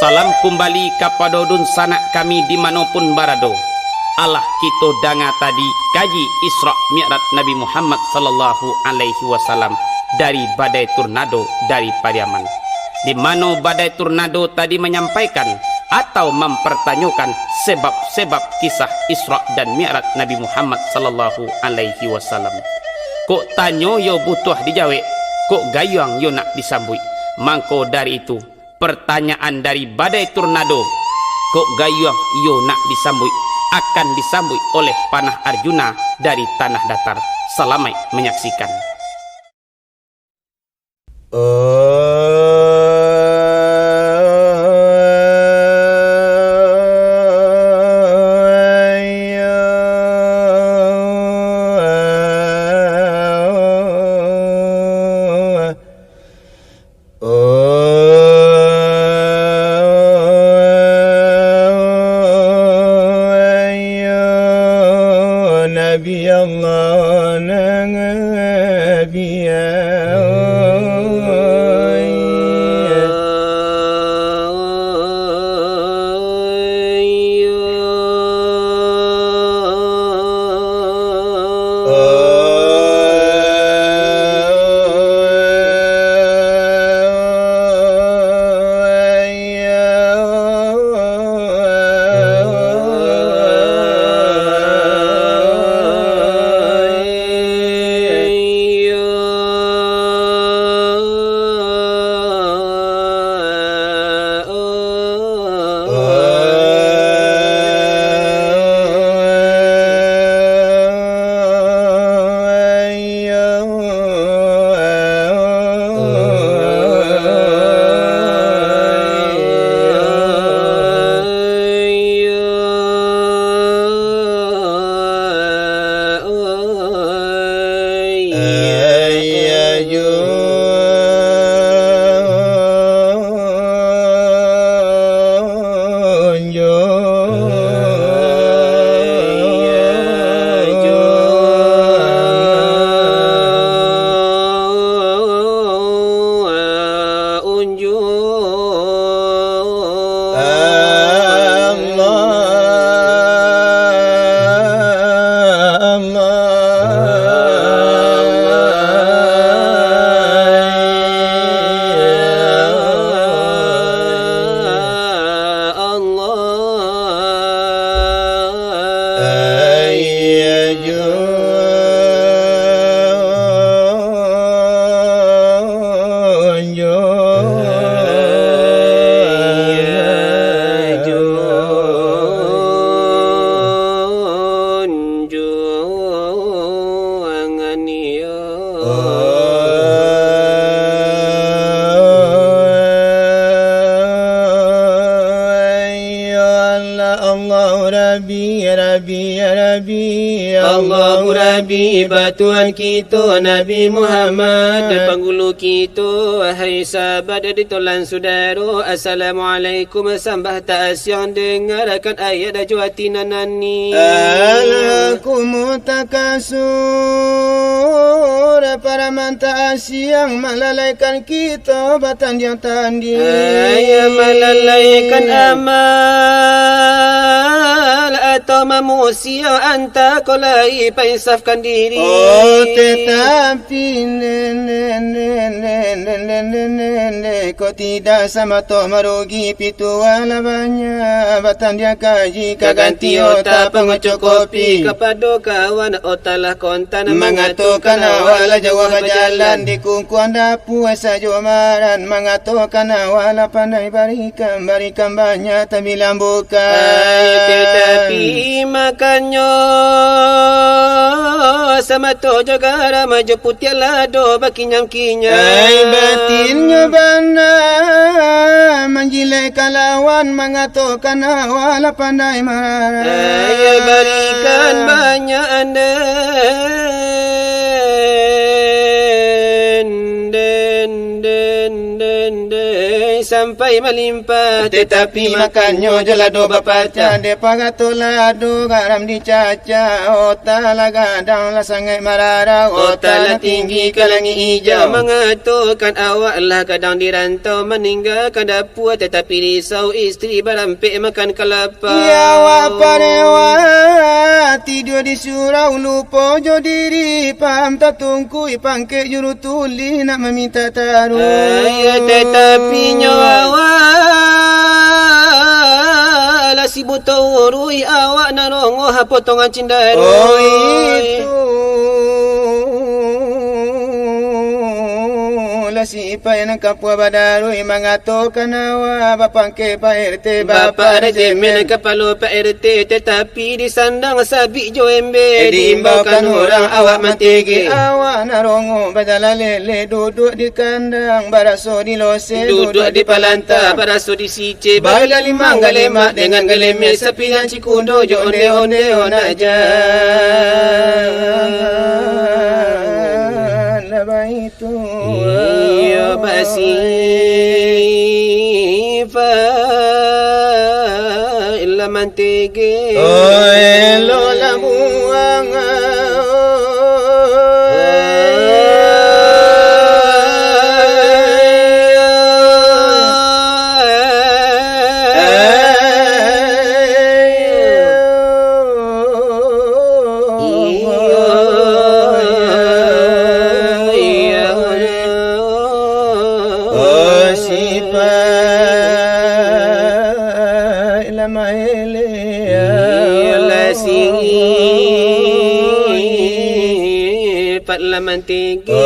Salam kembali kepada dun sanak kami dimanapun berada. Allah kita danga tadi kaji Isra Mi'raj Nabi Muhammad sallallahu alaihi wasallam dari badai tornado dari Pariaman. Di mana badai tornado tadi menyampaikan atau mempertanyakan sebab-sebab kisah Isra dan Mi'raj Nabi Muhammad sallallahu alaihi wasallam. Kok tanya yo butuh dijawab, kok gayung yo nak disambut. Mangko dari itu pertanyaan dari badai tornado, kok gayung yo nak disambut, akan disambut oleh panah Arjuna dari tanah datar. Selamat menyaksikan. Tuhan kita Nabi Muhammad dan penggulu kita, wahai sahabat dan ditolan saudara, Assalamualaikum. Sambah ta'asyang dengarkan ayat dan juatina nani. Alakum takasur, para manta asyang malalaikan kita batan yang tandi. Ayat malalaikan amal atau manusia anta kolai paisafkan diri. Oh tetapi kau tidak sama tok merugi pitu wala banyak batan dia kaji kaganti otak pengucuk kopi kepada kawan otalah kontan mengatakan awala jawab jalan di kungkuan dapu asa jumaran mengatakan awala pandai barikan banyak tapi lambukan tetapi makanya sama to jaga ramaja putih lado bakinyam kinya batinnya bana menjilai lawan mengatakan awala pandai marah berikan banyak anda mendai sampai melimpah, tetapi makannya je lado berpacah. Depa kata lado garam dicaca, otak lah gadang lah sangat marah. otak lah tinggi ke langit hijau. Mengaturkan awak lah kadang dirantau, meninggalkan dapur tetapi risau isteri berampik makan kelapa. Ya awak parewa tidur di surau lupa jo diri, paham tak tungkui pangkit juru tuli nak meminta taruh. Ya tetapi nyawa lah si buta urui awak narongo ha potongan cindaru. Oh itu lah si ipai nak kapua badarui mengatakan awak bapangke Pak RT Bapa rejemen kepala Pak RT tetapi disandang sabik jo ember, diimbaukan orang awak mati. awak narongo badala lele duduk di kandang baraso di lose Duduk di palanta baraso di sice, bala limang galemak dengan galemek sepian cikundo jo onde-onde onaja. Labaitu Ya basifa illa mantege. oh elo la buang Mantigi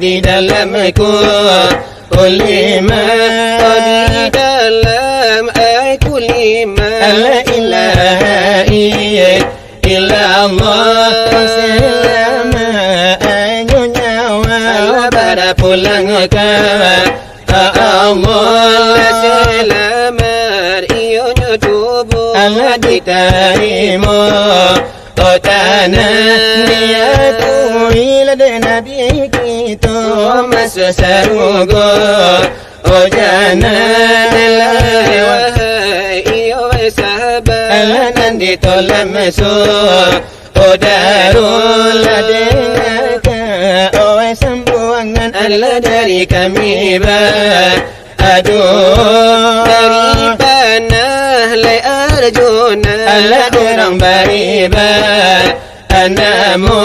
di dalamku kulima di dalam kulima la ilaha illallah selama nyawa pada pulang ke Allah selamat ionya tubuh Allah diterima tanah dia tuila de nabi kita masuk sarugo oh jangan wahai iyo sahabat Allah nanti tolak masuk oh darul dengarkan oh sembuhangan Allah dari kami aduh dari panah lai arjuna Allah orang beribadah anamu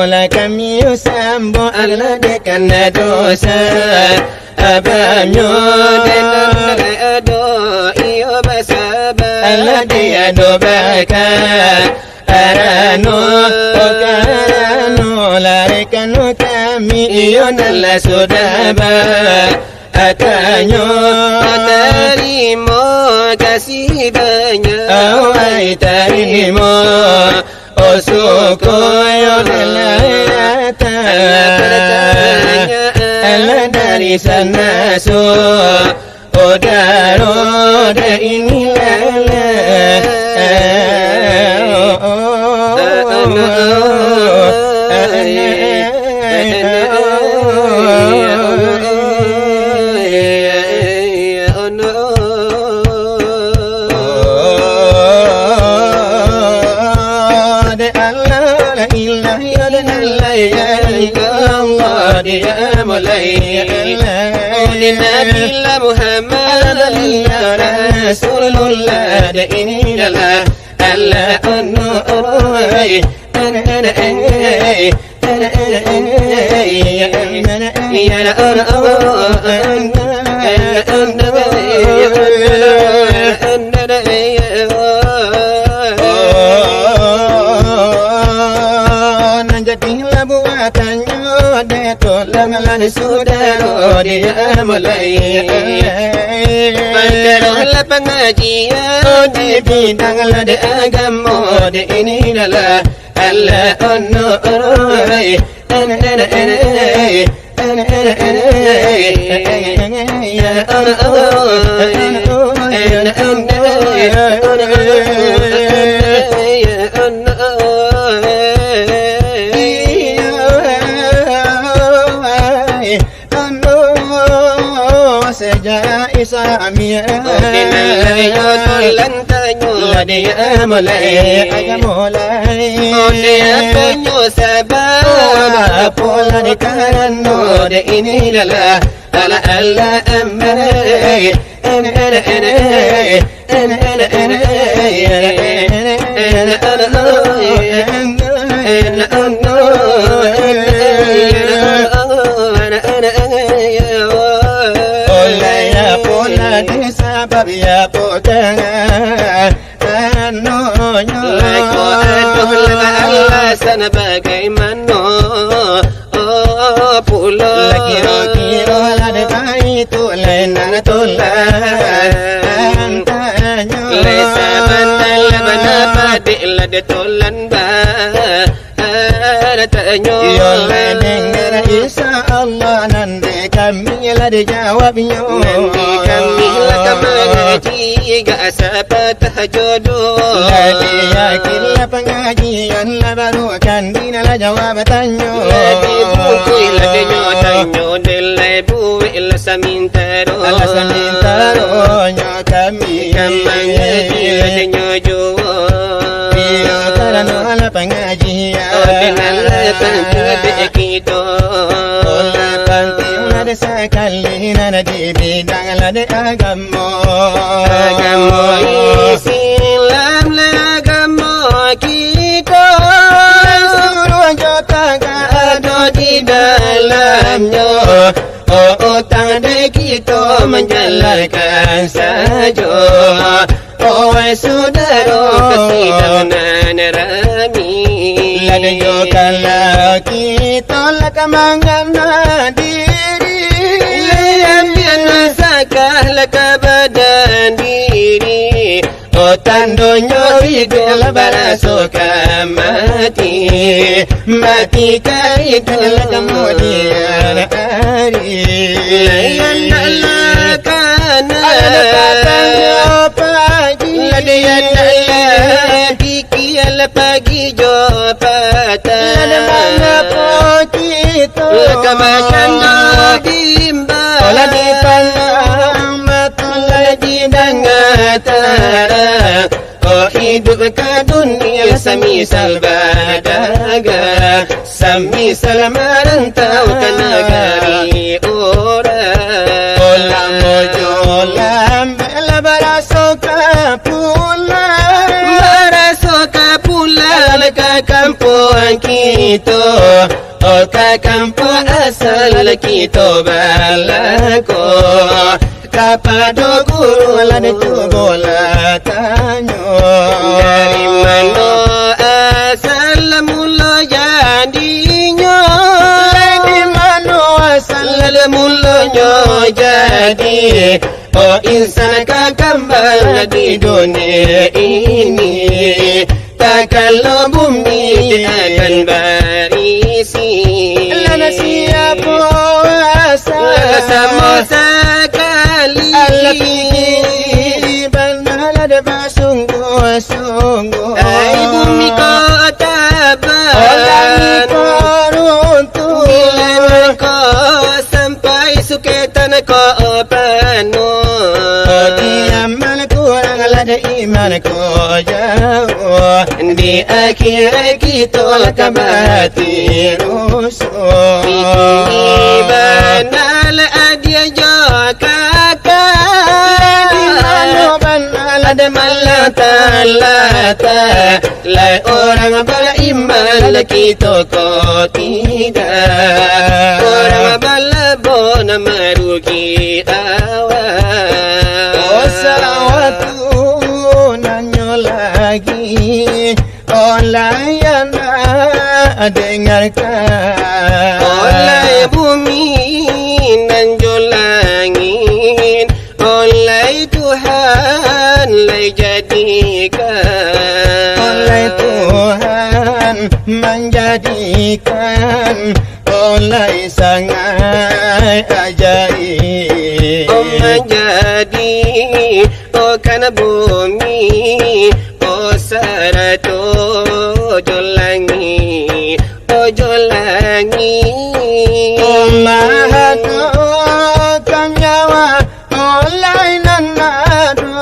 la kami sambo Allah dekan dosa abamyo dekan ado iyo basaba Allah dia dobaka arano okarano larekano kami iyo nalla sudaba atanyo atarimo kasih banyak awai tarimo osukoyo delayata Allah dari sana so odaro de inilala dia mulai Bila Muhammad ya Rasulullah da ini adalah Allah jadilah buatannya dia tolonglah saudara dia mulai Pantarohlah pengajian di bidanglah dia agama dia ini adalah Allah sejak Islamiyah dia mulai dia punya sabar pola di karena dia ini adalah Allah sebab ya potong anonya Allah sana bagaimana pula kira-kira ada baik tu lain tolak tanya Lesa bantal benapa diklah dia tolan tanya ya dengar insya-Allah nanti kami lah dijawabnya nanti kami lah mengaji gak siapa tahajud lagi yakinlah pengajian lah baru akan dinalah jawab tanya lagi buku lah dia tanya delai buik lah samintaro nya kami mengaji lah dia jawab ya karena lah pengajian dengan penting kita ada sekali nana di bidang ada agama Islam lah agama kita seluruh jota ada di dalamnya tanda kita menjalankan saja saudara kesidangan rami lada jokalah kita lah kemangan diri Sakahlah ke badan diri tandonya hidup barasuka mati kali telah kemudian hari Layan kana pagi Ladian kikial pagi jopatan Lada mengapa kita Kemakan dimba Olah dipandang matolah didangatan hidup ke dunia semisal badaga semisal merantau ke negeri orang Olam mojolam bela barasoka pulang ke kampung kita ke kampung asal kita balako Kapado guru lah itu bola tanya Dari mana asal mula jadinya Dari mana asal mulanya jadi insan kekembal di dunia ini Tak kalau bumi akan berisi Lana siapa asal sama sekali Allah fikir benar ada sungguh Ai bumi kau taban Orang koruntu Bila kau sampai suketan kau penuh Diamal kurang ada iman ko jauh di akhir kita kabati rusuh banal adia jaka di mana banal ada malata lai orang beriman kita ko tidak orang balabona marugi awal sawatu nanyo lagi olayana dengarkan oleh bumi dan langit oleh Tuhan lay jadikan oleh Tuhan menjadikan oleh sangat ajaib menjadi karena bumi sarato jolangi mahano kanyawa oleh nanado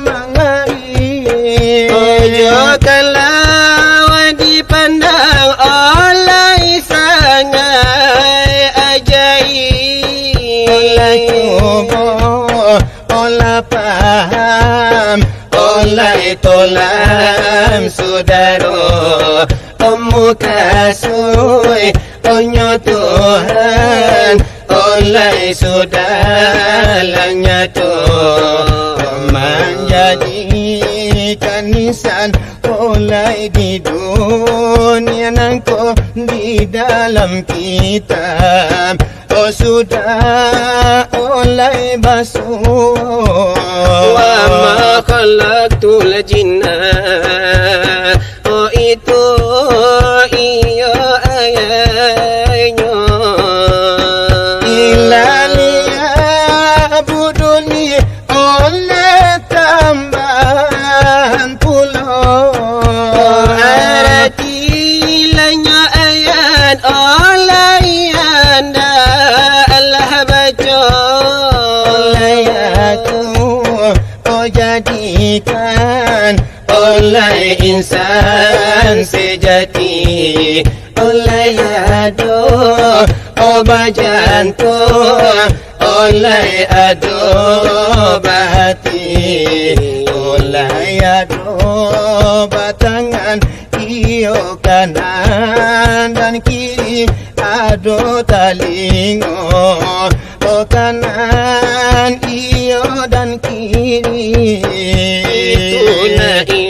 mangari ojo kalau dipandang oleh sangat ajaib oleh tubuh oleh paham oleh tolam saudara muka suai onyo Tuhan oleh saudaranya Tuhan menjadikan nisan oleh di dunia nangko di dalam kitab oh sudah oleh basuh wa ma khalaqtul jinna oh itu iyo ayatnya ilalia buduni oleh tambahan pulau arti lanya ayat oleh anda Allah baca oleh aku oh jadikan oleh insan sejati oleh ado obat jantung oleh ado hati oleh ado batangan iyo kanan dan kiri ado talingo oh kanan iyo dan kiri itu